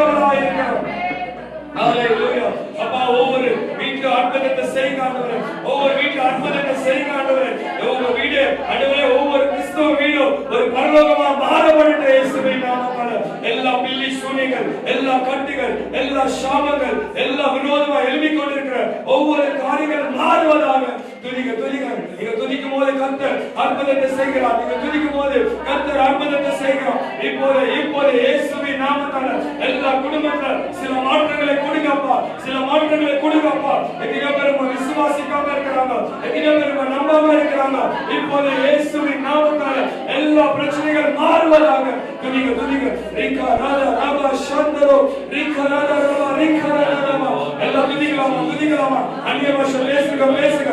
உள்ளவராய் இருக்கிறோம். ஹalleluya. அப்பா ஒவ்வொரு வீட்டு அற்புதத்தை செய்யுங்க ஆண்டவரே. ஒவ்வொரு வீட்டு அற்புதத்தை செய்யுங்க ஆண்டவரே. ஒவ்வொரு வீடு ஆண்டவரே, ஒவ்வொரு கிறிஸ்தவ வீடு ஒரு பரலோகமா மாறப்படட்டும் இயேசுவின் நாமத்தால. எல்லா பில்லி சூனியங்கள், எல்லா கட்டுகள், எல்லா சாபங்கள், எல்லா விரோதமா எழும்பிக் கொண்டிருக்கிற ஒவ்வொரு காரியங்கள் மாறுவதாக. துதிக்க துதிக்க. நீங்க துதிக்கும் போது கர்த்தர் அற்புதத்தை செய்கிறார். நீங்க துதிக்கும் போது கர்த்தர் அற்புதத்தை செய்கிறார். இப்போது இயேசுவின் நாமத்தால எல்லா குடும்பத்துல சில மாற்றங்களை கொடுங்கப்பா, சில மாற்றங்களை கொடுங்கப்பா. எத்தனை பேர் விசுவாசிக்காம இருக்கிறாங்க, எத்தனை பேர் நம்பாம இருக்கிறாங்க. இப்போது இயேசுவின் நாமத்தால எல்லா பிரச்சனைகள் மாறுவதாக. துதிக்க துதிக்க. ரிகா ராதா ராபா சந்தரோ ரிகா ராதா ராபா ரிகா ராதா ராபா. எல்லா துதிக்கலாமா துதிக்கலாமா. அந்நிய பாஷை பேசுங்க பேசுங்க.